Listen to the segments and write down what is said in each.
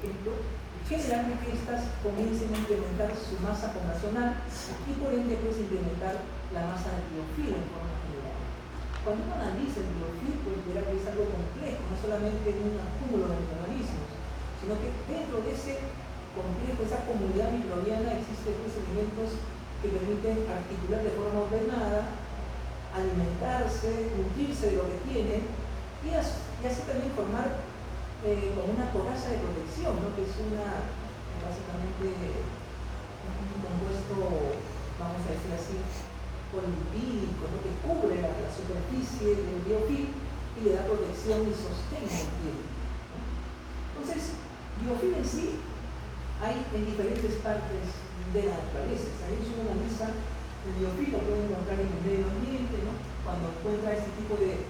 ejemplo, generalmente estas comiencen a incrementar su masa poblacional y por ende pues incrementar la masa del biofilm en forma general. Cuando uno analiza el biofilm, pues verá que es algo complejo, no solamente un acúmulo de microorganismos, sino que dentro de ese complejo, esa comunidad microbiana, existen pues elementos que permiten articular de forma ordenada, alimentarse, nutrirse de lo que tienen y así también formar como una coraza de protección, ¿no? Que es básicamente un compuesto, vamos a decir así, polipídico, ¿no? Que cubre la superficie del biofilm y le da protección y sostén al piel. Entonces, biofilm en sí hay en diferentes partes de la naturaleza. Si uno analiza el biofilm, lo puede encontrar en el medio ambiente, ¿no? Cuando encuentra este tipo de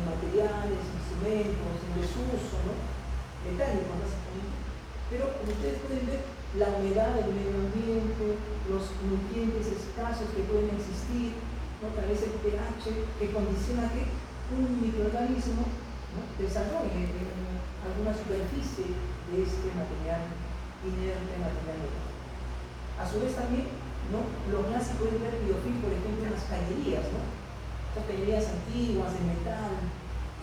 materiales, instrumentos, en desuso, ¿no? Metálicos básicamente. Pero como ustedes pueden ver, la humedad del medio ambiente, los nutrientes escasos que pueden existir, ¿no? Tal vez el pH que condiciona que un microorganismo, ¿no? desarrolle alguna superficie de este material inerte, material metálico. A su vez también, ¿no? Lo clásico es ver biofilm, por ejemplo, en las cañerías, ¿no? Estas cañerías antiguas de metal.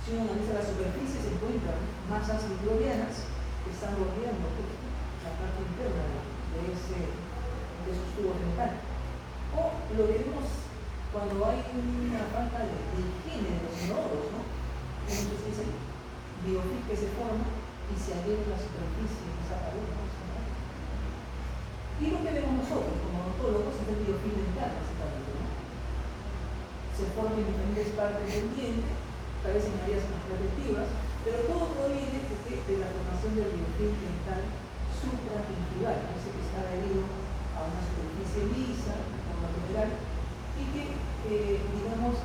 Si uno analiza la superficie, se encuentran masas microbianas que están rodeando la parte interna de esos tubos de metal. O lo vemos cuando hay una falta de higiene de los inodoros, ¿no? Entonces dicen biofilm que se forma y se adhiere a la superficie y saca uno. Y lo que vemos nosotros como odontólogos es el biofilm dental, básicamente, ¿no? Se forma en diferentes partes del diente, tal vez en áreas más protectivas, pero todo proviene de la formación del biofilm dental supragingival, ese que está adherido a una superficie lisa, por lo general, y que, digamos,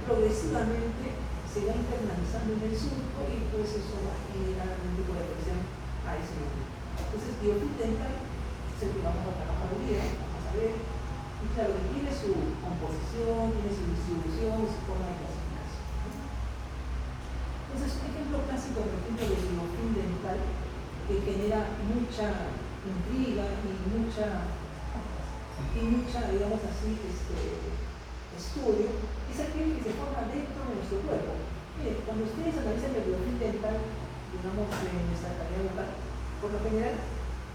progresivamente se va internalizando en el surco y pues eso va a generar algún tipo de presión a ese momento. Entonces, biofilm dental es el que vamos a trabajar hoy día, vamos a ver, y claro, que tiene su composición, tiene su distribución, su forma de clasificación. Entonces, un ejemplo clásico, por ejemplo, del biofilm dental, que genera mucha intriga y mucha, digamos así, estudio, es aquel que se forma dentro de nuestro cuerpo. Mire, cuando ustedes analizan el biofilm dental, digamos, en nuestra cavidad bucal, por lo general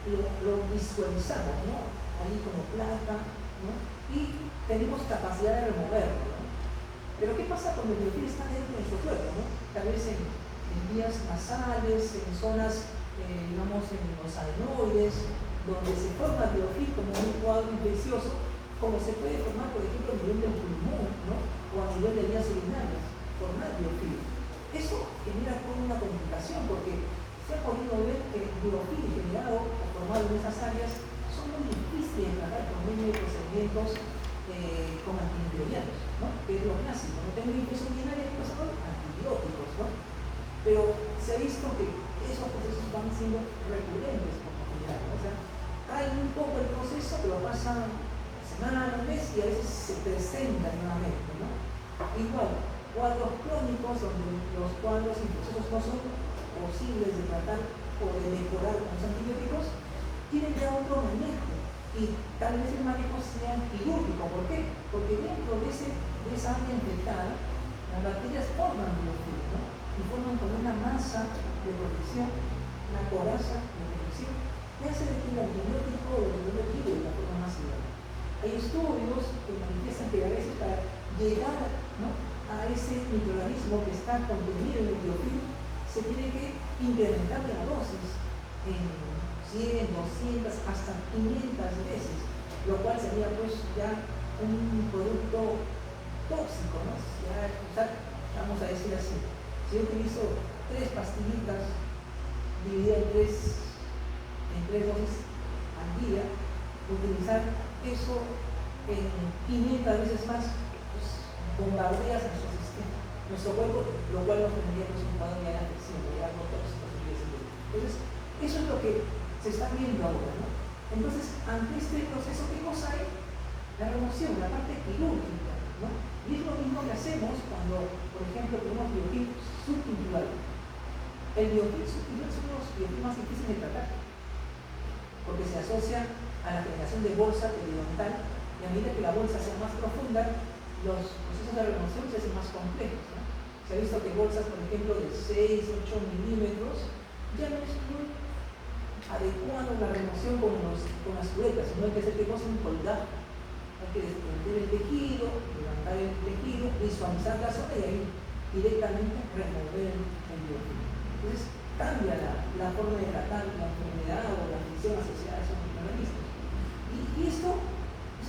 lo visualizamos, ¿no? Ahí como plata, ¿no? Y tenemos capacidad de removerlo, ¿no? Pero ¿qué pasa cuando el biofilm está dentro de nuestro cuerpo, ¿no? Tal vez en vías nasales, en zonas, digamos, en los adenoides, donde se forma el biofilm como un cuadro infeccioso, como se puede formar, por ejemplo, a nivel del pulmón, ¿no? O a nivel de vías urinarias, formar biofilm. Eso genera toda una complicación, porque se ha podido ver que el biofilm generado o formado en esas áreas son muy difíciles de tratar por medio de procedimientos con antimicrobianos, ¿no? Que es lo clásico. No tengo infección urinaria, ¿qué pasa con antibióticos, ¿no? Pero se ha visto que esos procesos van siendo recurrentes por lo general, ¿no? O sea, cae un poco el proceso, pero pasa semana, un mes y a veces se presenta nuevamente, ¿no? Igual, cuadros crónicos donde los cuadros infecciosos no son posibles de tratar o de mejorar con los antibióticos, tienen ya otro manejo y tal vez el manejo sea quirúrgico. ¿Por qué? Porque dentro de esa área infectada, las bacterias forman biofilm, ¿no? Y forman como una masa de protección, una coraza de protección, que hace de que el antibiótico o el antibiótico de la forma más idónea. Hay estudios que manifiestan que a veces para llegar, ¿no? a ese microorganismo que está contenido en el biofilm, se tiene que incrementar la dosis en 100, 200, hasta 500 veces, lo cual sería pues ya un producto tóxico, ¿no? Ya, vamos a decir así, si yo utilizo 3 pastillitas divididas en 3 dosis al día, utilizar eso en 500 veces más, pues bombardeas nuestro sistema, nuestro cuerpo, lo cual nos tendría pues un cuadro ya de afección, de algo tóxico. Entonces, eso es lo que se está viendo ahora, ¿no? Entonces, ante este proceso, ¿qué cosa hay? La remoción, la parte quirúrgica, ¿no? Y es lo mismo que hacemos cuando, por ejemplo, tenemos biofilm subgingival. El biofilm sutil es uno de los biofilms más difíciles de tratar, porque se asocia a la generación de bolsa periodontal, y a medida que la bolsa sea más profunda, los procesos de remoción se hacen más complejos, ¿no? Se ha visto que bolsas, por ejemplo, de 6, 8 milímetros, ya no es muy adecuado la remoción con las cubetas, sino hay que hacer que cosa un colgajo. Hay que desprender el tejido, levantar el tejido, visualizar la zona y ahí directamente remover el biofilm. Entonces cambia la forma de tratar la enfermedad o la afección asociada a esos microorganismos. Y estos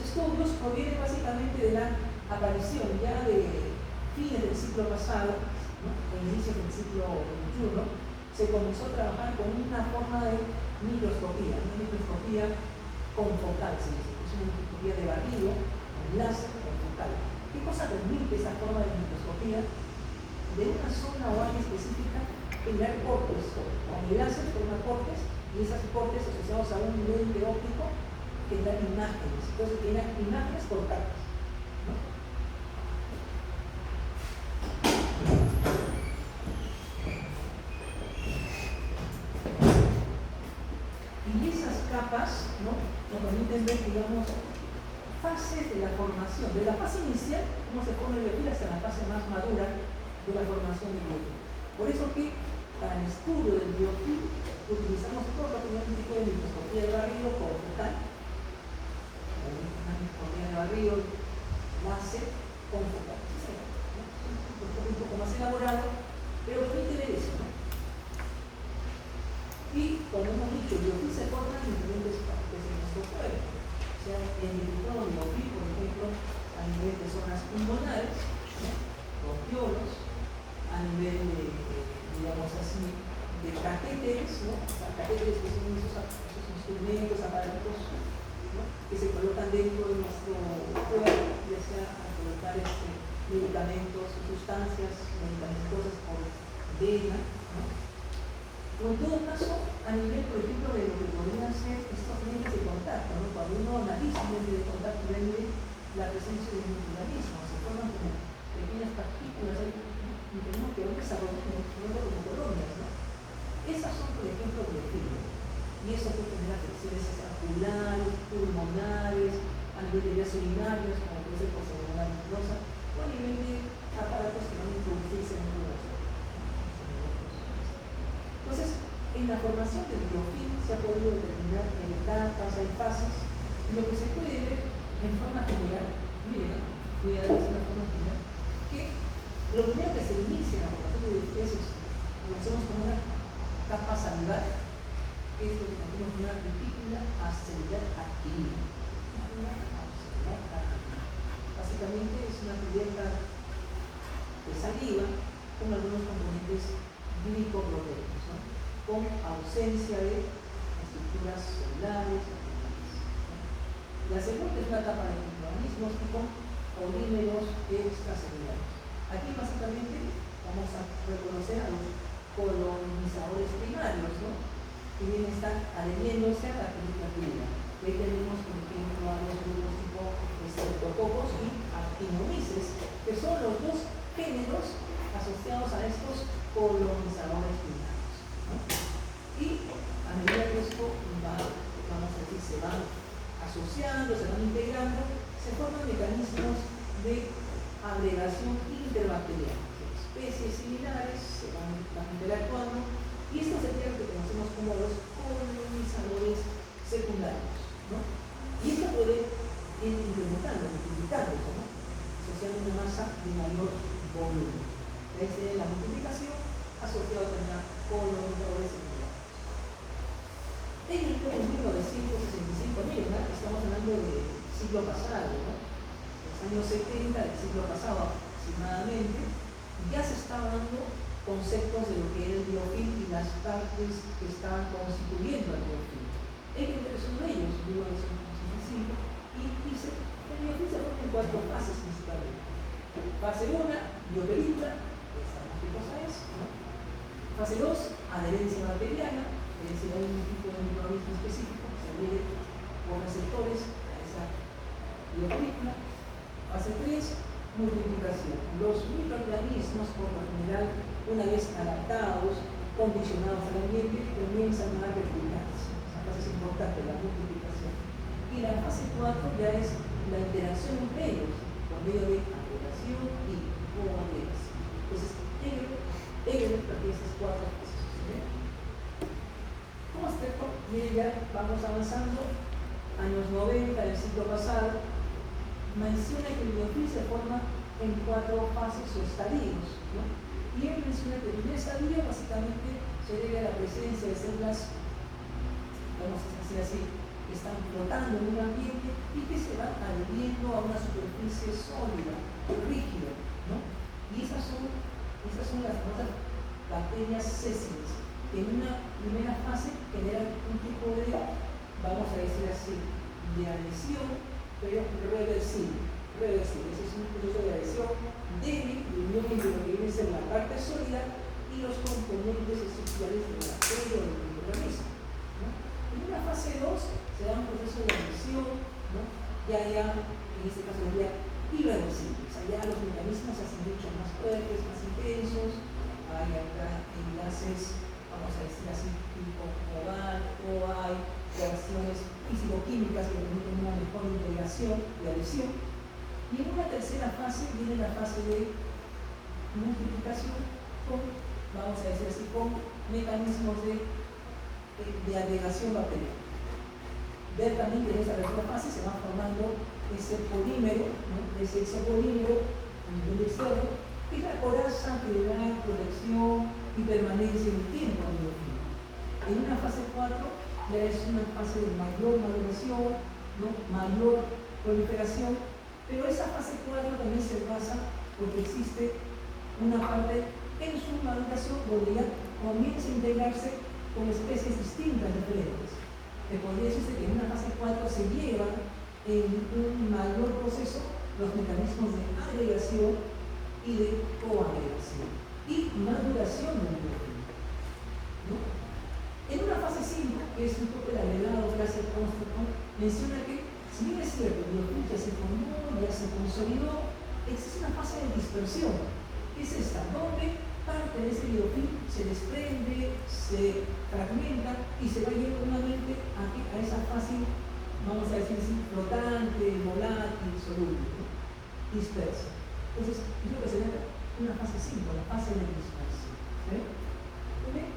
estudios provienen básicamente de la aparición ya de fines del siglo pasado, ¿no? El inicio del siglo XXI, se comenzó a trabajar con una forma de microscopía, una microscopía confocal, se dice, es una microscopía de barrido, con láser confocal. ¿Qué cosa permite esa forma de microscopía? De una zona o área específica generar cortes, con el láser forma cortes, y esas cortes asociados a un lente óptico generan imágenes, entonces generan imágenes cortadas, ¿no? Y esas capas, ¿no?, nos permiten ver, digamos, fases de la formación, de la fase inicial, cómo se forma el biofilm, hasta la fase más madura de la formación del biofilm. Por eso que para el estudio del biofilm utilizamos todo lo que es un tipo de microscopía de barrido confocal, una microscopía de barrido, láser confocal. Es un poco más elaborado, pero permite ver eso, ¿no? Y como hemos dicho, el biofilm se forma en diferentes partes de nuestro cuerpo. O sea, en el biofilm, por ejemplo, a nivel de zonas pulmonares, ¿no?, bronquiolos, a nivel de, digamos así, de catéteres, ¿no? O sea, catéteres que son esos instrumentos, aparatos, ¿no?, que se colocan dentro de nuestro cuerpo, ya sea a colocar medicamentos, sustancias medicamentosas por vena, ¿no? O en todo caso, a nivel, por ejemplo, de lo que podrían ser estos lentes de contacto, ¿no? Cuando uno analiza un lente de contacto, ve la presencia de microorganismos, se forman como pequeñas partículas, y tenemos que desarrollar como colonias, ¿no? Esas son, por ejemplo, biofilm. Y eso puede tener afecciones oculares, pulmonares, a nivel de vías urinarias, como puede ser por salmonella anquilosa, o a nivel de aparatos que van a introducirse en el cuerpo. Entonces, en la formación del biofilm se ha podido determinar en etapas, hay fases, y lo que se puede ver en forma general, miren, voy a darles una forma general, que lo primero que se inicia en la formación de biofilm es conocemos como una capa salivar, que es lo que conocemos como una retícula acellular activa. Básicamente es una cubierta de saliva con algunos componentes glicoproteicos, ¿no?, con ausencia de estructuras celulares. La segunda es una capa de microorganismos y con polímeros extracelulares. Aquí básicamente vamos a reconocer a los colonizadores primarios, ¿no?, que vienen a estar adheriéndose a la película primera. Ahí tenemos, por ejemplo, a los grupos tipo estreptococos y actinomyces, que son los dos géneros asociados a estos colonizadores primarios, ¿no? Y a medida que esto va, vamos a decir, se van asociando, se van integrando, se forman mecanismos de agregación interbacteriana. Especies similares se van interactuando, y esto sería lo que conocemos como los colonizadores secundarios, ¿no? Y esto puede ir incrementando, multiplicándose, ¿no?, asociando una masa de mayor volumen. Ahí sería la multiplicación asociada también a colonizadores secundarios. En el año 1965, miren, ¿no?, estamos hablando del siglo pasado, ¿no?, los años 70 del siglo pasado aproximadamente, ya se estaban dando conceptos de lo que era el biofilm y las partes que estaban constituyendo el biofilm. El es uno de ellos, 1965, y dice, el biofilm se forma en 4 fases principalmente. Fase 1, biopelícula, que sabemos qué cosa es, ¿no? Fase 2, adherencia bacteriana, es decir, hay un tipo de microorganismo específico que se adhiere por receptores a esa biopelícula. Fase 3, multiplicación. Los microorganismos, por lo general, una vez adaptados condicionados al ambiente, comienzan a replicarse. Esa fase es importante, la multiplicación. Y la fase 4 ya es la interacción entre ellos, por medio de agregación y coagregación. Entonces, Hegel plantea estas 4 fases. Como esto, miren, ya vamos avanzando. Años 90 del siglo pasado, menciona que el biofil se forma en 4 fases o estadios, ¿no? Y él menciona que el primer estadio básicamente se debe a la presencia de células, vamos a decir así, que están flotando en un ambiente y que se van adhiriendo a una superficie sólida, rígida, ¿no? Y esas son las famosas bacterias sésiles, que en una primera fase generan un tipo de, vamos a decir así, de adhesión, pero reversible. Ese es un proceso de adhesión débil, de unión entre lo que viene a ser la parte sólida y los componentes estructurales de la bacteria o del microorganismo, ¿no? En una fase 2 se da un proceso de adhesión, ¿no? Ya, en este caso sería irreversible. O sea, ya los mecanismos se hacen mucho más fuertes, más intensos, hay acá enlaces, vamos a decir así, tipo oval, o hay reacciones físico-químicas que permiten una mejor integración y adhesión. Y en una tercera fase viene la fase de multiplicación con, vamos a decir así, con mecanismos de agregación bacteriana. Ver también que en esta tercera fase se va formando ese polímero, ¿no? Ese exopolímero a nivel externo, que es la coraza que le da protección y permanencia en el tiempo al biofilm. En una fase 4 ya es una fase de mayor maduración, ¿no? Mayor proliferación, pero esa fase 4 también se basa porque existe una parte en su maduración donde ya comienza a integrarse con especies distintas, diferentes. Que podría decirse que en una fase 4 se llevan en un mayor proceso los mecanismos de agregación y de coagregación y maduración del biofilm, ¿no? En una fase 5, que es un poco el agregado que hace Constantine, menciona que si bien es cierto, el biofilm ya se formó, ya se consolidó, existe una fase de dispersión, que es esta, donde parte de ese biofilm se desprende, se fragmenta y se va yendo nuevamente a esa fase, vamos a decir así, flotante, volátil, soluble, ¿no? Dispersa. Entonces, es lo que se llama una fase 5, la fase de dispersión. ¿Sí? ¿Okay?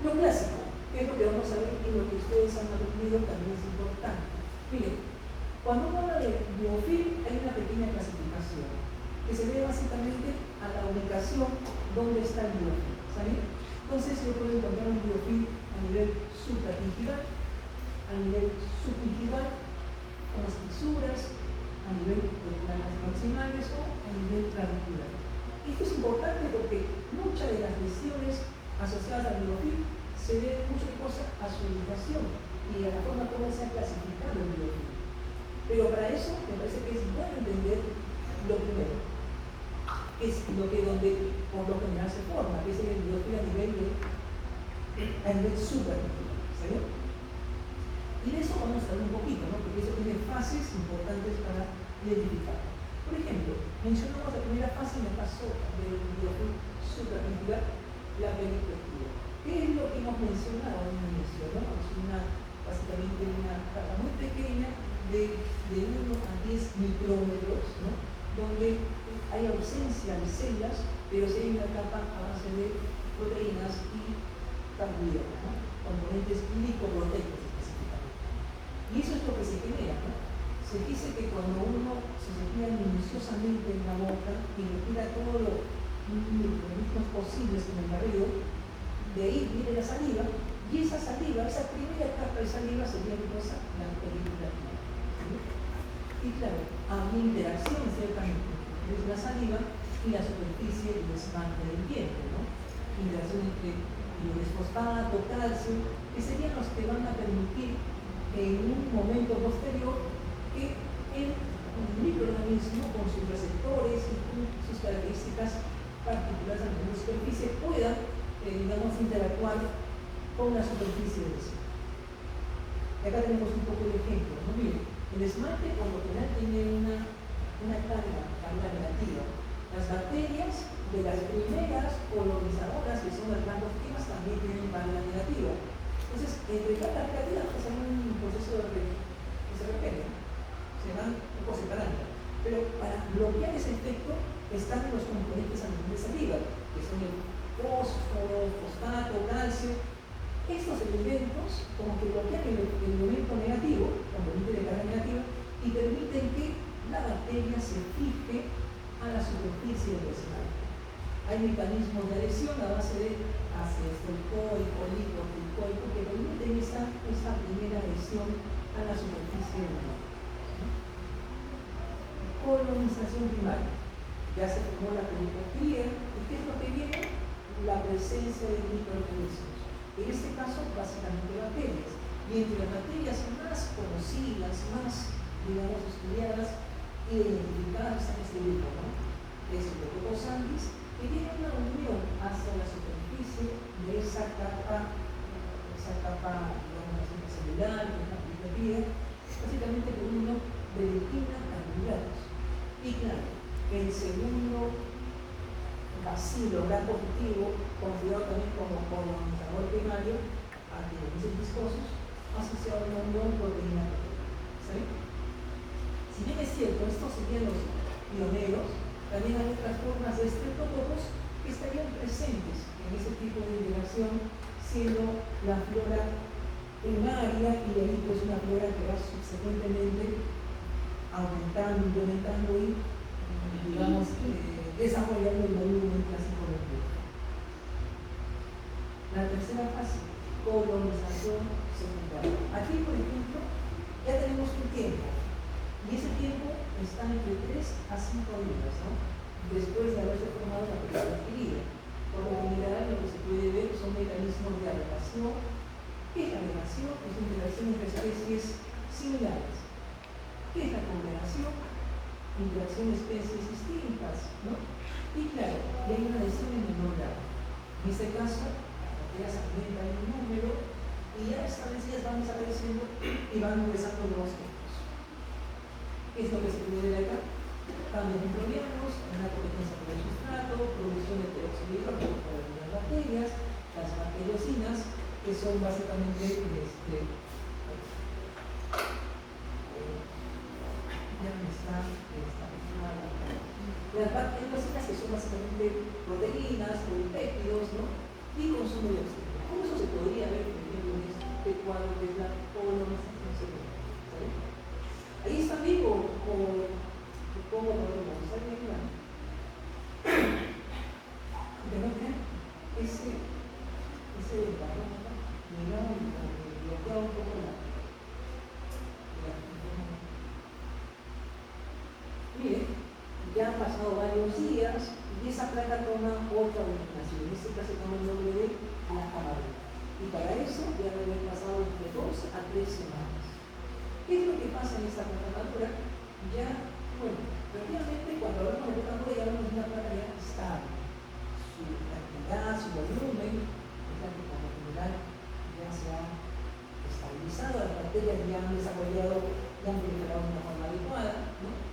Lo clásico, que es lo que vamos a ver y lo que ustedes han aprendido también es importante. Miren, cuando uno habla de biofilm hay una pequeña clasificación que se debe básicamente a la ubicación donde está el biofilm. ¿Saben? Entonces yo puedo encontrar un biofilm a nivel supratingival, a nivel subtingival, con las fisuras, a nivel de planas proximales o a nivel clavicular. Esto es importante porque muchas de las lesiones asociadas al biofilm se debe mucho cosa a su ubicación y a la forma como se ha clasificado el biofilm. Pero para eso me parece que es bueno entender lo primero, que es lo que donde por lo general se forma, que es el biofilm a nivel supratingival. ¿Sí? Y de eso vamos a hablar un poquito, ¿no? Porque eso tiene fases importantes para identificar. Por ejemplo, mencionamos la primera fase en el caso del biofilm supratingival, la perispectiva. ¿Qué es lo que hemos mencionado en un inicio? ¿No? Es básicamente una capa muy pequeña de 1 a 10 micrómetros, ¿no? Donde hay ausencia de células, pero sí hay una capa a base de proteínas y carbohidratos, ¿no? Componentes lipoproteicos específicamente. Y eso es lo que se genera, ¿no? Se dice que cuando uno se cepilla minuciosamente en la boca y retira todos los microorganismos posibles en el barrido, de ahí viene la saliva, y esa saliva, esa primera capa de saliva sería cosa la película. ¿Sí? Y claro, había interacción ciertamente entre la saliva y la superficie del esmalte del diente, ¿no? Interacción entre fosfato, calcio, que serían los que van a permitir en un momento posterior que el microorganismo con sus receptores y con sus características particulares en la superficie pueda, digamos, interactuar con la superficie del esmalte. Y acá tenemos un poco de ejemplo, ¿no? Miren, el esmalte por lo general tiene una carga negativa, Las bacterias de las primeras colonizadoras, que son las grandofilas, también tienen válvula negativa. Entonces, entre cada bacteria hacen un proceso que se repele, se van un poco separando. Pero para bloquear ese efecto están los componentes ambientales arriba, que son el fósforo, fosfato, calcio. Estos elementos como que bloquean el elemento negativo, componente de carga negativa, y permiten que la bacteria se fije a la superficie del esmalte. Hay mecanismos de adhesión a base de ácido fosfórico, lipoico, que permiten esa primera adhesión a la superficie del esmalte. Colonización primaria. Ya se formó la peripatía. ¿Y qué es lo que viene? La presencia de microorganismos. En este caso, básicamente bacterias. Y entre las bacterias más conocidas, más, digamos, estudiadas y identificadas está este grupo, ¿no? Es el Protocosantis, que tiene una unión hacia la superficie de esa capa, digamos, celular, que es la peripatía, básicamente por uno de litina carbohidratos. Y claro, el segundo bacilo gram positivo, considerado también como colonizador primario, antiorganismos viscosos, asociado a una unión proteína. ¿Sí? Si bien es cierto, estos serían los pioneros, también hay otras formas de estreptococos que estarían presentes en ese tipo de interacción, siendo la flora primaria y de ahí pues una flora que va subsecuentemente aumentando, incrementando y, digamos, desarrollando el volumen clásico del cuerpo. La tercera fase, colonización secundaria. Aquí, por ejemplo, ya tenemos un tiempo, y ese tiempo está entre 3 a 5 días, ¿no? Después de haberse formado la película adquirida. Por lo general, lo que se puede ver son mecanismos de agregación. ¿Qué es la agregación? Es una interacción entre especies similares. ¿Qué es la congregación? Interacción de especies distintas, ¿no? Y claro, y hay una adhesión en menor grado. En este caso, las bacterias aumentan en número y ya establecidas van desapareciendo y van ingresando nuevos tipos. ¿Qué es lo que se puede ver acá? Cambios microbianos, una competencia por el sustrato, producción de peróxido de hidrógeno por algunas bacterias, las bacteriocinas, que son básicamente las bacteriocinas, que son básicamente proteínas, polipéptidos, ¿no? Y consumo de oxígeno. ¿Cómo eso se podría ver, por ejemplo, en este cuadro que es la colonización secundaria? Ahí está vivo, o ¿cómo podemos usar bien claro? ¿De no creer? Ese varón, digamos, bloquea un poco la Miren, ya han pasado varios días y esa placa toma otra denominación. En este caso toma el nombre de la camarera. Y para eso ya debe haber pasado entre 2 a 3 semanas. ¿Qué es lo que pasa en esta placa madura? Ya, bueno, prácticamente cuando hablamos de placa madura ya hablamos de una placa ya estable. Su actividad, su volumen, es la que por lo general ya se ha estabilizado, las bacterias ya han desarrollado, ya han proliferado de una forma adecuada, ¿no?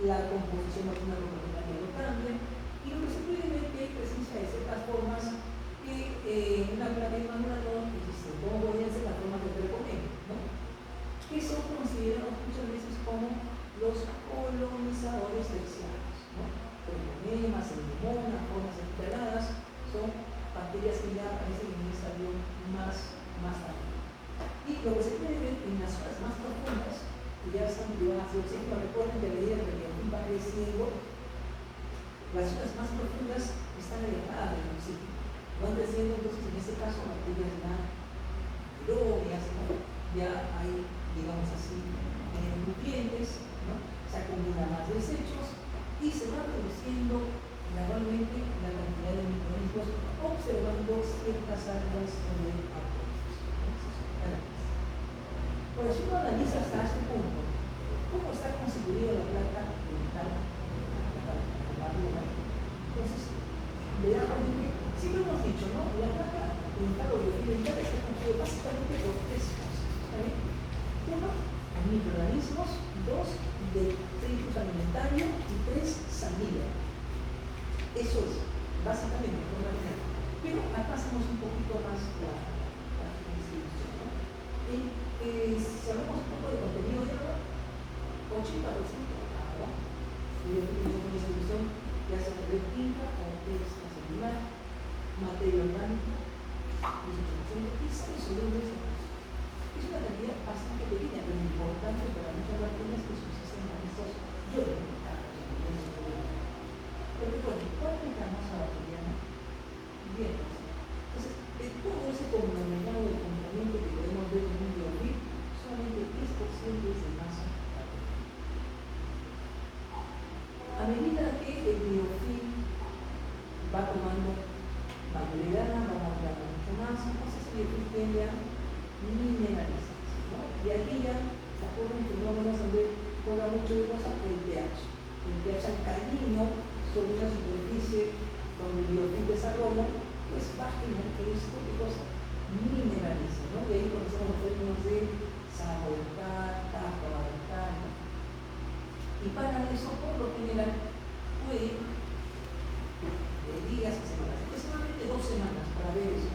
La composición de una propiedad que lo cambia, y lo que se puede ver que hay presencia de ciertas formas que en una placa madura no existen, como podrían ser las formas de treponema, ¿no? Que son considerados muchas veces como los colonizadores terciarios, ¿no? Treponemas, semimonas, formas espiraladas, son bacterias que ya aparecen en un estadio más tarde. Y lo que se puede ver en las zonas más profundas, que ya están privadas de oxígeno, recuerden que a medida que el tiempo va creciendo, las zonas más profundas están alejadas del oxígeno. Van creciendo, entonces en este caso bacterias ya aerobias, ¿no? Ya hay, digamos así, nutrientes, ¿no? Se acumulan más desechos y se va reduciendo gradualmente la cantidad de microorganismos observando ciertas áreas de apoyos. Por eso uno analiza hasta este punto cómo está constituida la placa dental. Entonces, realmente, siempre hemos dicho, ¿no? La placa dental o biodental está constituida básicamente por 3 cosas. ¿Está bien? 1, microorganismos, 2, detritus alimentario y 3, saliva. Eso es, básicamente, por la general. Pero acá hacemos un poquito más la distribución, ¿no? Si hablamos un poco de contenido de agua, 80% agua, y una distribución ya sea de química o extracelular, materia orgánica, 18%, y 6 sobre un. Es una cantidad bastante pequeña, pero importante para muchas bacterias que subsisten en estos iones. Pero recuerden, ¿cuál es la masa bacteriana? 10%. Entonces, de todo ese conglomerado de componentes que podemos ver en un biofilm, solamente 10% es de masa bacteriana. A medida que el biofilm va tomando mayor edad, va aumentando mucho más, entonces el biofilm tiende a mineralizarse, ¿no? Y aquí ya la forma en que no vamos a ver juega mucho de cosas el pH. El pH alcalino sobre una superficie donde el biofilm desarrolla, pues va a generar que esto de cosas mineralice, ¿no? Y ahí conocemos los términos de sabor dental, tapa dental, ¿no? Y para eso, por lo general, puede de días a semanas, aproximadamente 2 semanas para ver eso.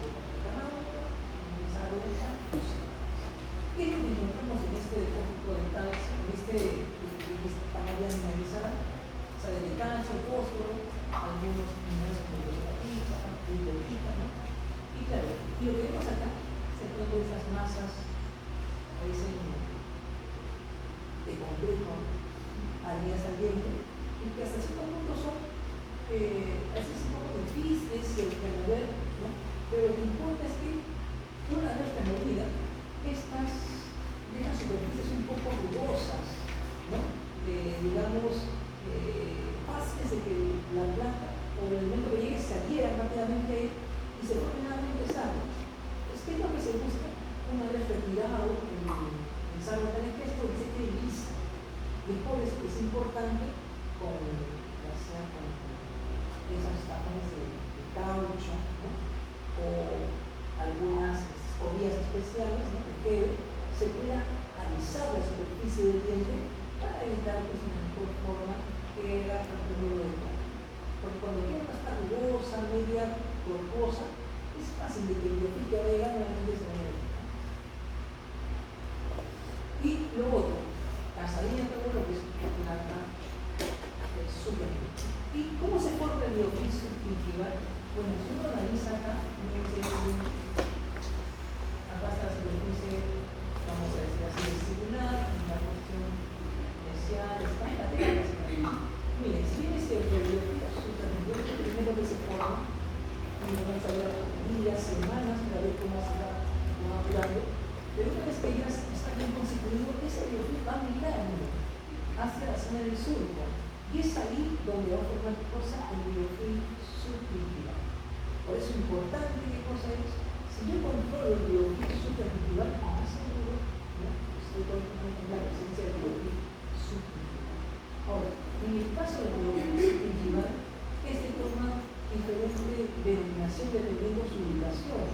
¿Qué es lo que encontramos en este depósito dental, en esta panadería mineralizada? Sale de calcio, fósforo, algunos minerales como fosfatita, hidrogita, ¿no? Y claro, y lo que vemos acá se pueden ver esas masas de complejo al día saliente, y que hasta cierto punto son a veces un poco difíciles de mover, ¿no? Pero lo que importa es que una vez removida, estas dejan superficies un poco rugosas, ¿no? Digamos, fáciles de que la planta o el momento que llegue se adhiera rápidamente y se vuelven nuevamente sanos. ¿Qué es lo que se busca? Una vez retirado el sarro tan espeso, que se quede lisa. Y por eso es importante ya sea con esas tapas de caucho, ¿no? O algunas escobillas especiales, ¿no? Que se pueda alisar la superficie del diente para evitar pues, una mejor forma que la fractura dental. Porque cuando tiene una está rugosa, media corposa, es fácil de que el biofilm que vaya realmente se vaya a evitar. Y lo otro, casadilla todo lo que es súper. ¿Y cómo se forma el biofilm subgingival? Bueno, si uno analiza acá, acá está la superficie, vamos a decir así, circular, la cuestión inicial, está en la tela. Miren, si bien este biofilm subgingival es el primero que se forma, y vamos a ver días, semanas, para ver cómo se va madurando, pero una vez que ya está bien constituido, ese biofilm va migrando hacia la zona del surco. Y es ahí donde va a formar cosa el biofilm subgingival. Por eso es importante qué cosa es. Si yo controlo el biofilm subgingival, más seguro, ¿no? Estoy controlando la presencia del biofilm subgingival. Ahora, en el caso del biofilm subgingival, este toma diferente denominación dependiendo de su ubicación.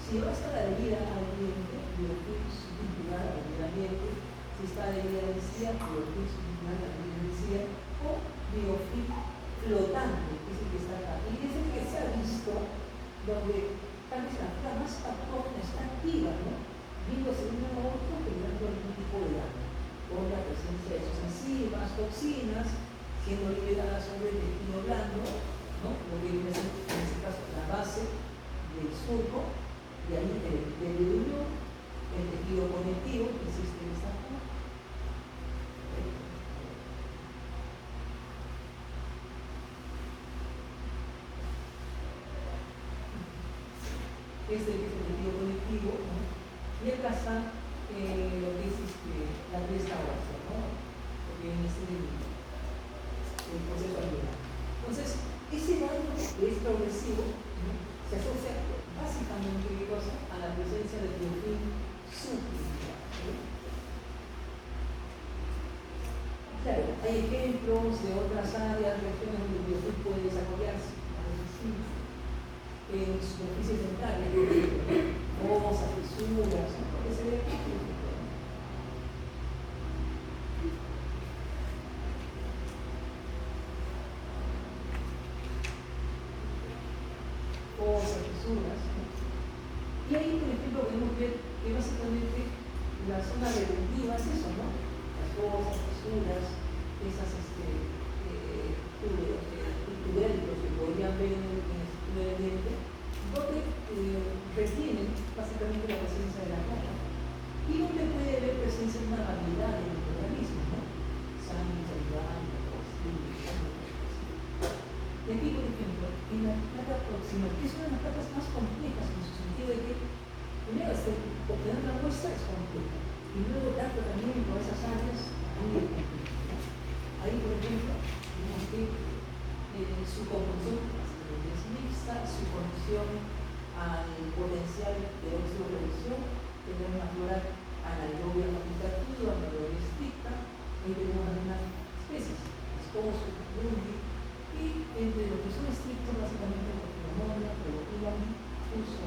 Si va a estar adherida al diente, biofilm subgingival adherida al diente. Si está adherida a la encía, biofilm subgingival adherida a la encía. O biofilm flotante, que es el que está acá. Y es el que se ha visto donde tal vez la flora más patógena está activa, ¿no? Viéndose de uno a otro, generando algún tipo de daño. Por la presencia de sus enzimas, toxinas, siendo liberadas sobre el tejido blando, ¿no? Lo que viene a ser, en este caso, la base del surco, y ahí el epitelio, el tejido conectivo que existe en esta zona. Este es el tejido conectivo, ¿no? Y acá está lo que es la cresta ósea, ¿no? Porque viene a ser el proceso alveolar. Entonces, ese daño que es progresivo, ¿no? Se asocia básicamente a la presencia del biofilm subgingival, ¿no? Claro, hay ejemplos de otras áreas, regiones donde el biofilm puede desarrollarse, en superficies dentales, fosas, fisuras, porque se ve aquí. ejemplo, podemos ver que básicamente la zona retentiva es eso, ¿no? Las fosas, fisuras, esas tubérculos que podrían ver en el estudio del diente, donde retienen básicamente la presencia de la ropa. Y donde puede haber presencia de una variedad de microorganismos, ¿no? Sangre, salivante, y aquí, por ejemplo, en la placa proximal, que es una de las placas más complejas en su sentido de que, primero, obtener la muestra es compleja, y luego dar tratamiento a esas áreas muy complejas, ¿no? Ahí, por ejemplo, vemos que su composición es mixta, su conexión al potencial de óxido de reducción, tenemos una flora anaerobia facultativa, anaerobia estricta, ahí tenemos algunas especies, esposo, rubi, y entre los que son estrictos, básicamente, promonia, probotíbano, uso.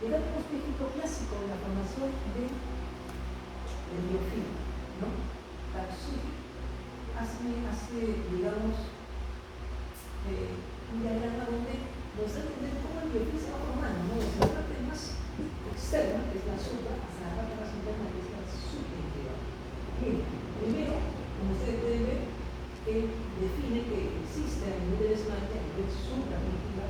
Le damos un ejemplo clásico de la formación del biofilm, ¿no? Taksugi hace, digamos, un diagrama donde nos da a entender cómo el biofilm se va formando, ¿no? Desde la parte más externa, que es la supra, hasta la parte más interna, que es la subinterior. Bien, primero, como ustedes pueden ver, él define que existe a nivel del esmalte, a nivel supralíquida,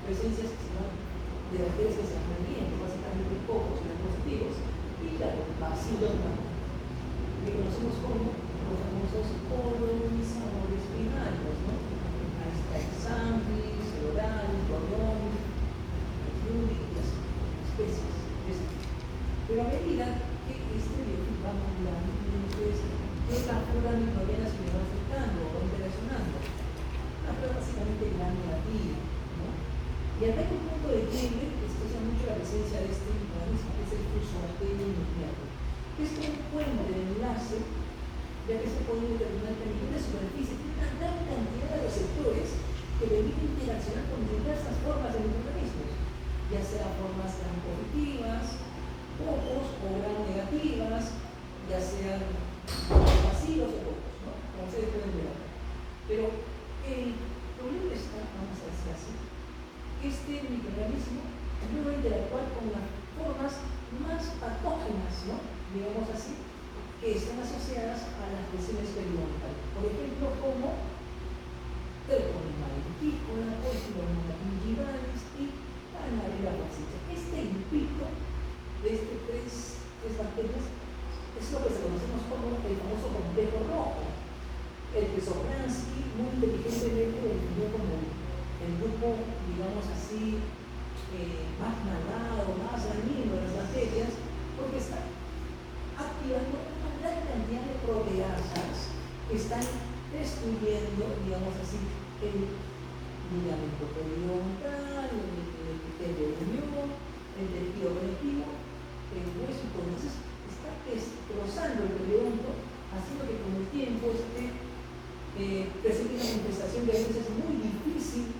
presencias de bacterias que se llaman básicamente pocos positivos, y claro, bacilos que conocemos como los famosos colonizadores primarios, ¿no? Ahí está el Xanthis, el Oralis, Gorgonis, el Fludi y las especies. Pero a medida que este biofilm va modulando, es la flora microbiana se va afectando o interaccionando. Una flora básicamente gran negativa, ¿no? Y acá hay un punto de quiebre que estudia mucho la presencia de este microorganismo, que es el fusobacterium nucleatum, que es un puente de enlace, ya que se puede determinar que a nivel de superficie tiene una gran cantidad de receptores que permiten interaccionar con diversas formas de microorganismos, ya sea formas gran positivas, pocos o gran negativas, ya sean pasivos o pocos, ¿no? Como ustedes pueden ver. Pero el problema está, vamos a decir así, que este microorganismo no va a interactuar con las formas más patógenas, ¿no? Digamos así, que están asociadas a las lesiones periodontales. Por ejemplo, como Treponema dentícola, Poikilomonas gingivalis y Panarela falciparum. Este grupito de tres bacterias es lo que se conocemos como el famoso complejo rojo. El que Sobransky muy inteligentemente definió como el grupo, digamos así, más malvado, más dañino de las bacterias, porque está activando una gran cantidad de proteasas que están destruyendo, digamos así, el ligamento periodontal, el epitelio del unión, el tejido conectivo, el hueso. Entonces, está destrozando el periodonto, haciendo que con el tiempo presente una manifestación que a veces es muy difícil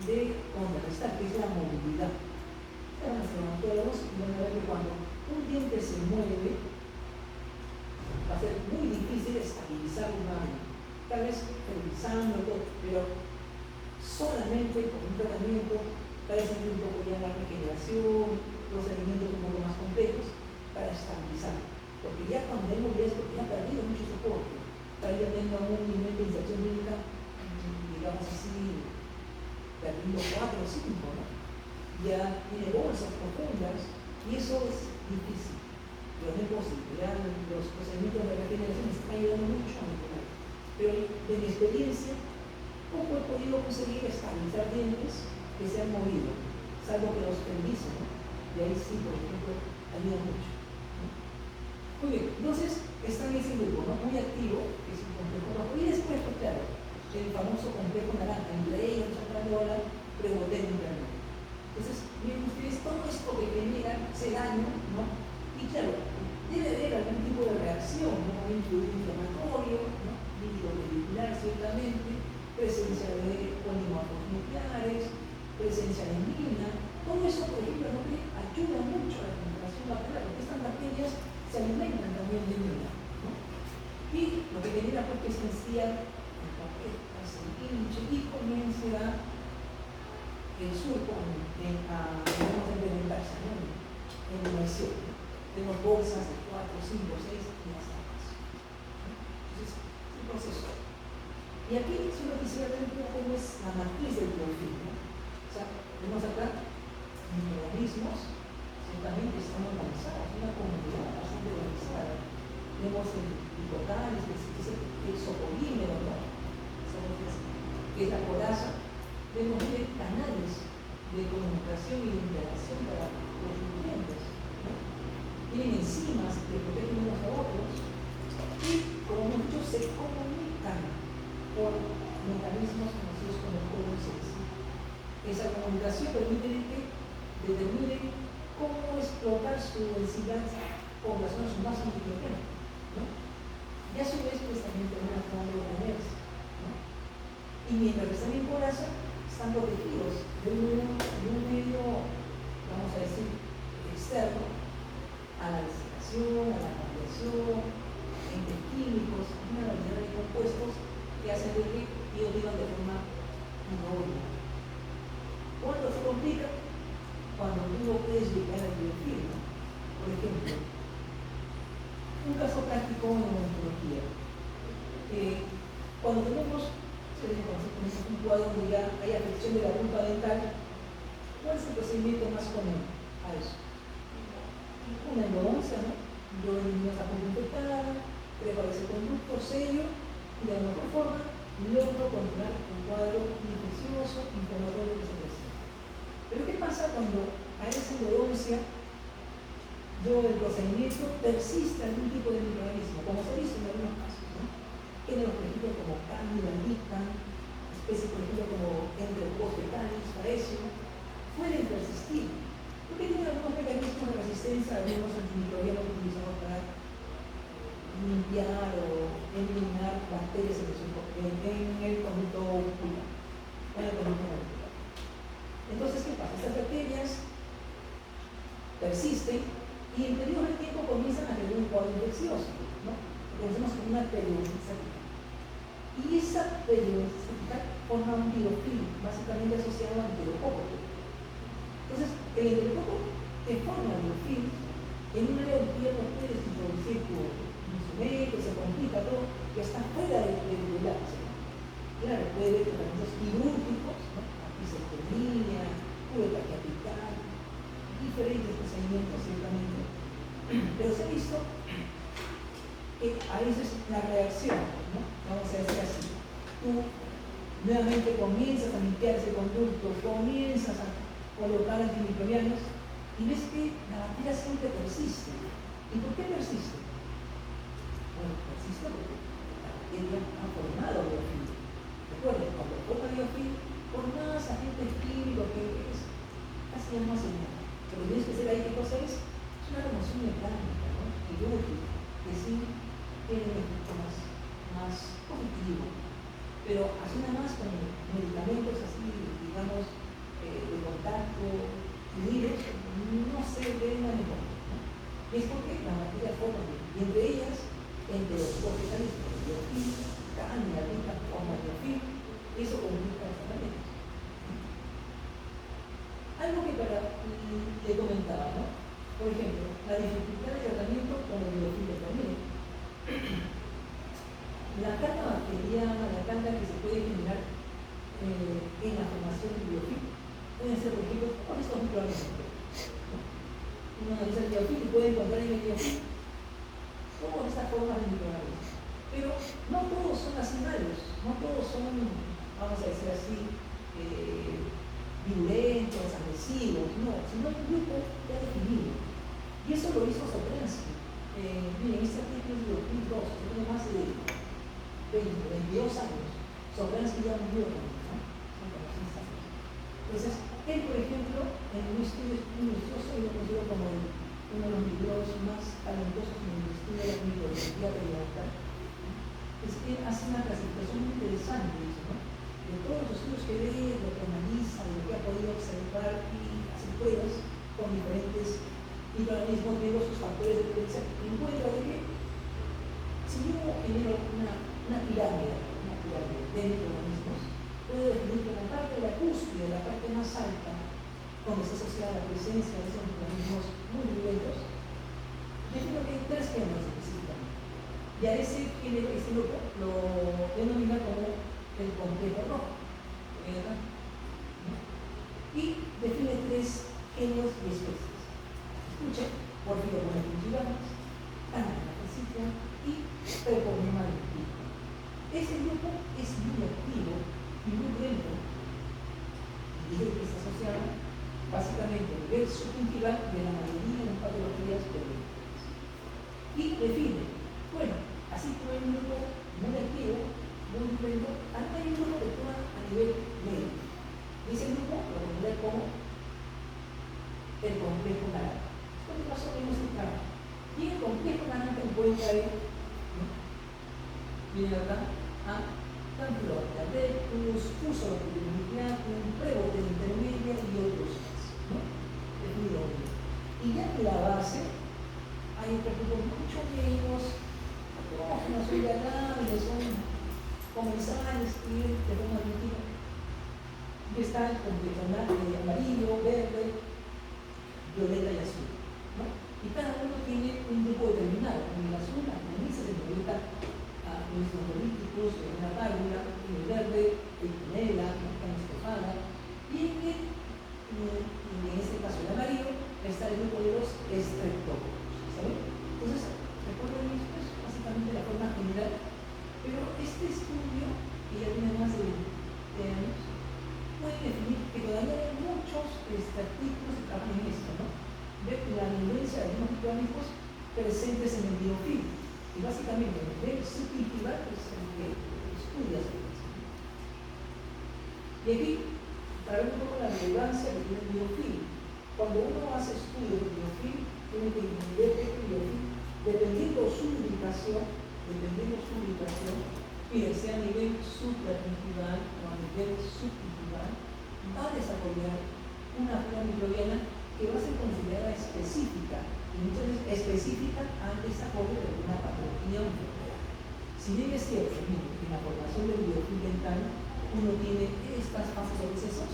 de contrarrestar, que es la movilidad. Están los traumatólogos y van a ver que cuando un diente se mueve, va a ser muy difícil estabilizar un año. Tal vez revisando todo, pero solamente con un tratamiento, tal vez un poco ya la regeneración, los alimentos un poco más complejos, para estabilizar. Porque ya cuando hay movilidad es porque ya ha perdido mucho soporte. Tal vez tenga un nivel de inserción médica, digamos así, perdiendo 4 o 5, ¿no? Ya tiene bolsas profundas y eso es difícil. Pero no es posible. Ya los procedimientos de regeneración están ayudando mucho a mejorar. Pero de mi experiencia, poco he podido conseguir estabilizar dientes que se han movido, salvo que los pendicen, ¿no? Y ahí sí, por ejemplo, ayuda mucho, ¿no? Muy bien, entonces está en ese grupo, ¿no? Muy activo, que es un complejo rojo. Y después, pues, claro, el famoso complejo naranja, entre ellos, tratando de prebotel interno. Entonces, miren ustedes, todo esto que genera ese daño, ¿no? Y claro, debe haber algún tipo de reacción, ¿no? Un fluido inflamatorio, ¿no? Líquido vesicular, ciertamente, presencia de polimorfos nucleares, presencia de mina. Todo eso, por ejemplo, ¿no? Ayuda mucho a la concentración bacteriana, porque estas bacterias se alimentan también de mina, ¿no? Y lo que genera, pues, que se encía en paquetas, en hinche, y comienza a el surco digamos, implementarse, ¿no? En la inmersión. Tenemos bolsas de 4, 5, 6 y hasta más. Entonces, es un proceso. Y aquí solo quisiera ver un poco cómo es la matriz del biofilm, ¿no? O sea, tenemos acá microorganismos, ciertamente están organizados, una comunidad bastante organizada. Tenemos el hipotálamo, que es el sopolímero, ¿no? Que es la coraza. Vemos canales de comunicación y de interacción para los nutrientes, ¿no? Tienen enzimas que protegen unos a otros y, como hemos dicho, se comunican por mecanismos conocidos como codonsens. Esa comunicación permite que determinen cómo explotar su densidad poblacional, su masa nuclear, ¿no? Y a su vez, pues también tienen una forma de obtenerse, ¿no? Y mientras están en coraza, están protegidos de un medio, vamos a decir, externo, a la desecación, a la radiación, agentes químicos, una variedad de compuestos que hacen de que ellos vivan de forma innovadora. ¿Cuándo se complica? Cuando tú no puedes llegar al biofilm. Por ejemplo, un caso práctico en odontología. Cuando tenemos un cuadro donde ya hay afección de la pulpa dental, ¿cuál es el procedimiento más común a eso? Una endodoncia, ¿no? Yo elimino esa pulpa infectada, preparo ese conducto, sello, y de alguna forma logro controlar un cuadro infeccioso, inflamatorio que se presenta. Pero ¿qué pasa cuando a esa endodoncia el procedimiento persiste algún tipo de microorganismo, como se ha visto en algunos casos, ¿no? Géneros, por ejemplo, como Candida albicans, especies, por ejemplo, como Enterococcus fecalis, Faecio, pueden persistir, porque tienen algunos mecanismos de resistencia a algunos antimicrobianos que utilizamos para limpiar o eliminar bacterias en el conducto ocular, Entonces, ¿qué pasa? Estas bacterias persisten y en periodos de tiempo comienzan a tener un cuadro infeccioso, ¿no? Lo conocemos como una periodontitis atípica. Y esa periodontitis atípica forma un biofilm básicamente asociado al enterococo. Entonces, el enterococo que forma el biofilm en un área donde tú ya no puedes introducir tu instrumento, se complica todo, que está fuera del lápiz. Claro, puede haber tratamientos quirúrgicos, ¿no? Apicectomía, cubeta capital, diferentes procedimientos ciertamente, pero se ha visto que a veces la reacción, ¿no? Vamos a decir así, tú nuevamente comienzas a limpiar ese conducto, comienzas a colocar antimicrobianos y ves que la bacteria siempre persiste. ¿Y por qué persiste? Bueno, persiste porque la bacteria ha formado biofilm. Recuerden, cuando forma biofilm, por más agentes químicos que es, casi no hace nada. Lo que tienes que hacer ahí, ¿qué cosa es? Es una remoción mecánica, ¿no? Quirúrgica, que sí tiene un efecto más positivo. Pero así nada más con medicamentos así, digamos, de contacto, fluidos, no se ve una mejora, ¿no? Y es porque la bacteria forma bien. Y entre ellas, Enterococcus fecalis, biofilm, Candida albicans, forma biofilm, eso comunica los tratamientos. Algo que le comentaba, ¿no? Por ejemplo, la dificultad de tratamiento con el biofilm también. La carga bacteriana, la carga que se puede generar en la formación del biofilm, pueden ser, por ejemplo, con estos microorganismos. Uno analiza el biofilm y puede encontrar en el biofilm todas estas formas de microorganismos. Pero no todos son así malos, no todos son, vamos a decir así, violentos, agresivos, no, sino un grupo ya definido. Y eso lo hizo Sobransky. Miren, este artículo es de 2002, tiene más de 22 años. Sobransky ya murió también, ¿no? Entonces, él, por ejemplo, en un estudio minucioso, yo lo considero como uno de los microbiólogos más talentosos en el estudio de la microbiología periodontal, es que hace una clasificación muy interesante, ¿no? De todos los estudios que ve, lo que analiza, de lo que ha podido observar y hacer pruebas con diferentes microorganismos, viendo sus factores de diferencia, encuentra de que si yo genero una pirámide de microorganismos, puedo definir que en la parte de la cúspide, la parte más alta, donde se asocia la presencia de esos organismos muy violentos, defino que hay 3 géneros específicamente. Y a ese género, ese grupo, lo denomina como el complejo rojo. Y define 3 géneros y especies. Escuchen, Porfiromonas cultivares, Canalacasitia y Treponema lentico. Ese grupo es muy activo y muy lento, y dice que está asociado básicamente al nivel subjuntival de la mayoría de las patologías biológicas. Y define, bueno, así como hay un grupo muy activo, muy lento, también hay un grupo que actúa a nivel medio. Ese grupo lo pondré como el complejo naranja. Esto es más o menos el trabajo. Y el complejo naranja encuentra ahí, viene acá, a Campylorgia rectus, Fusonoculum Prebote intermedia y otros más. Y ya en la base hay otros grupos mucho menos prógenos, son agradables, son comensales y de forma primitiva. Y está el complejo amarillo, verde, violeta y azul. ¿No? Y cada uno tiene un grupo determinado. En el azul, la camisa se conecta a los políticos, una válvula, en el verde, el pinela, la canistofada, y en este caso el amarillo está el grupo de los estreptócoccus. ¿Saben? Entonces, recuerden esto es básicamente la forma general, pero este estudio, que ya tiene más de 20 años, puede definir que todavía hay muchos artículos que trabajan en esto, ¿no? Ver la violencia de algunos microorganismos presentes en el biofilm. Y básicamente el nivel subjuntival es el que estudia esa violencia. Y aquí, para ver un poco la relevancia que tiene el biofilm, cuando uno hace estudios de biofilm, tiene que entender que el biofilm, dependiendo su ubicación, mire, sea a nivel suprajuntival o a nivel subjuntival, va a desarrollar una flora microbiana que va a ser considerada específica, y muchas veces específica al desarrollo de una patología o enfermedad. Si bien es cierto, mire, en la formación del biofilm dental, uno tiene estas fases o procesos,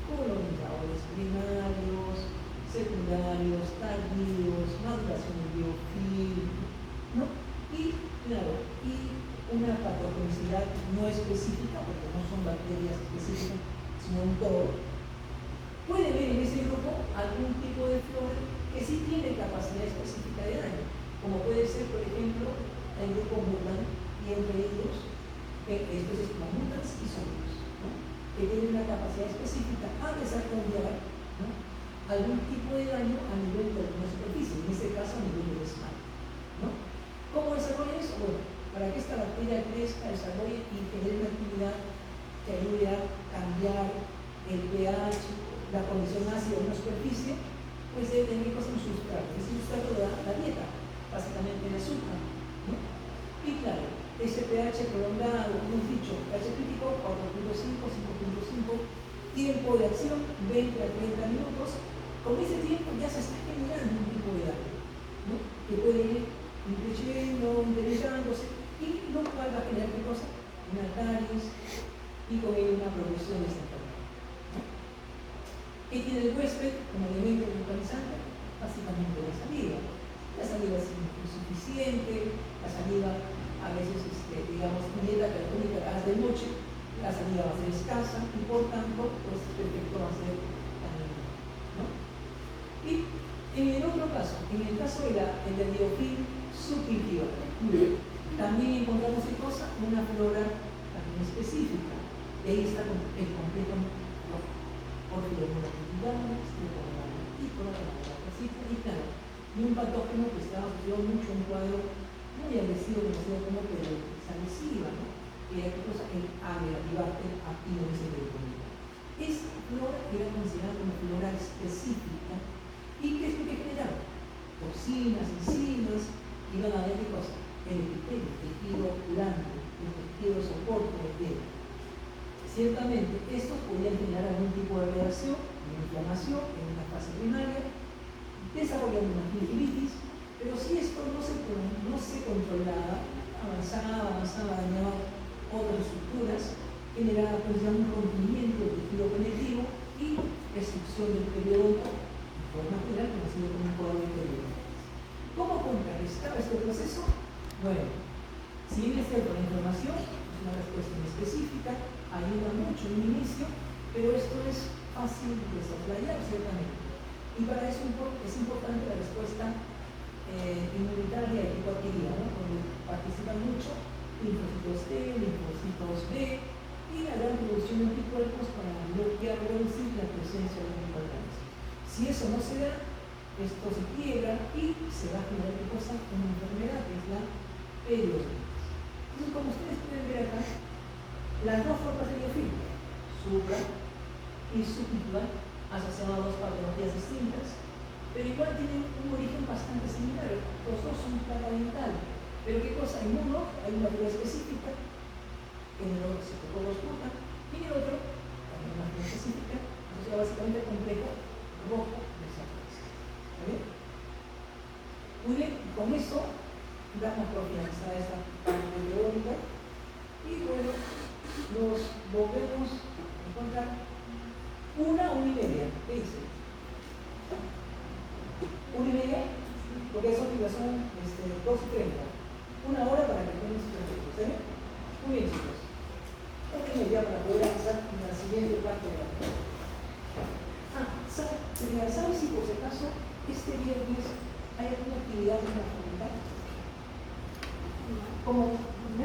colonizadores primarios, secundarios, tardíos, maduración del biofilm, ¿no? Y, claro, y una patogenicidad no específica, porque no son bacterias específicas, sino un todo. Puede haber en ese grupo algún tipo de flora que sí tiene capacidad específica de daño, como puede ser, por ejemplo, el grupo mutant, y entre ellos especies como mutans y zombies, ¿no? Que tienen una capacidad específica a desarrollar, ¿no?, algún tipo de daño a nivel de alguna superficie, en este caso a nivel del esmalte, ¿no? ¿Cómo desarrolla eso? Bueno, para que esta bacteria crezca, desarrolle y genere una actividad que ayude a cambiar el pH, la condición ácida de una superficie, pues debe tener un sustrato. Ese sustrato da la dieta, básicamente el azúcar, ¿no? Y claro, ese pH prolongado, como hemos dicho, pH crítico 4.5, 5.5, tiempo de acción 20 a 30 minutos. Con ese tiempo ya se está generando un tipo de daño, ¿no?, que puede ir increciendo, interesándose, y lo cual va a generar ¿qué cosa? Una caries y con ello una progresión de esta enfermedad, ¿no? ¿Qué tiene el huésped como elemento localizante? Básicamente la saliva. La saliva es insuficiente, la saliva a veces, digamos, dieta carbónica gas de noche, la saliva va a ser escasa y por tanto, pues el efecto va a ser anímico, ¿no? Y en el otro caso, en el caso de del biofilm subjuntival, también encontramos ¿qué cosa? Una flora también específica. Y ahí está el completo rojo. Porfiromonas cultivares, Treponema lentico, Canalacasitia, y claro, y un patógeno que está asociado mucho a un cuadro muy agresivo, conocido como peritonitis agresiva, ¿no?, que hay cosa el Ageribacter activo en ese peritoneum. Esta flora era considerada como flora específica. ¿Y qué es lo que generaba? Toxinas, enzimas, y van a ver qué cosa, el epitelio, el tejido blando, el tejido de soporte del dedo. Ciertamente, estos podían generar algún tipo de reacción, una inflamación en una fase primaria, desarrollando una gingivitis, pero si esto no se controlaba, avanzaba, dañaba otras estructuras, genera pues ya un rompimiento del tejido conectivo y restricción del periodonto de forma general, conocido como un cuadro de periodonto. ¿Cómo contrarrestar este proceso? Bueno, si bien es cierto, la información es una respuesta inespecífica, ayuda mucho en un inicio, pero esto es fácil de soslayar, ciertamente. Y para eso es importante la respuesta inmunitaria y tipo adquirida, ¿no? Donde participan mucho linfocitos T, linfocitos B y la gran producción de anticuerpos para bloquear o reducir la presencia de anticuerpos. Si eso no se da, esto se quiebra y se va a generar ¿qué cosa? Una enfermedad que es la periodontitis. Entonces, como ustedes pueden ver acá, las dos formas de biofilia, supra y subtitular, asociadas a dos patologías distintas, pero igual tienen un origen bastante similar. Los dos son parental. Pero ¿qué cosa? En uno hay una figura específica, en el otro se tocó los frutas, y en el otro, también una figura específica, asociada básicamente al complejo rojo de Sánchez. ¿Está bien? Muy bien, con eso damos por finalizada esta parte teórica y bueno, nos volvemos a encontrar una y media. ¿Qué dice? 1:30, porque son 2:30. 1 hora para que tengan sus efectos. ¿Sí? Muy bien, chicos. 1:30 para poder avanzar en la siguiente parte de la clase. ¿Sabes si por si acaso este viernes hay alguna actividad en la facultad? ¿Cómo?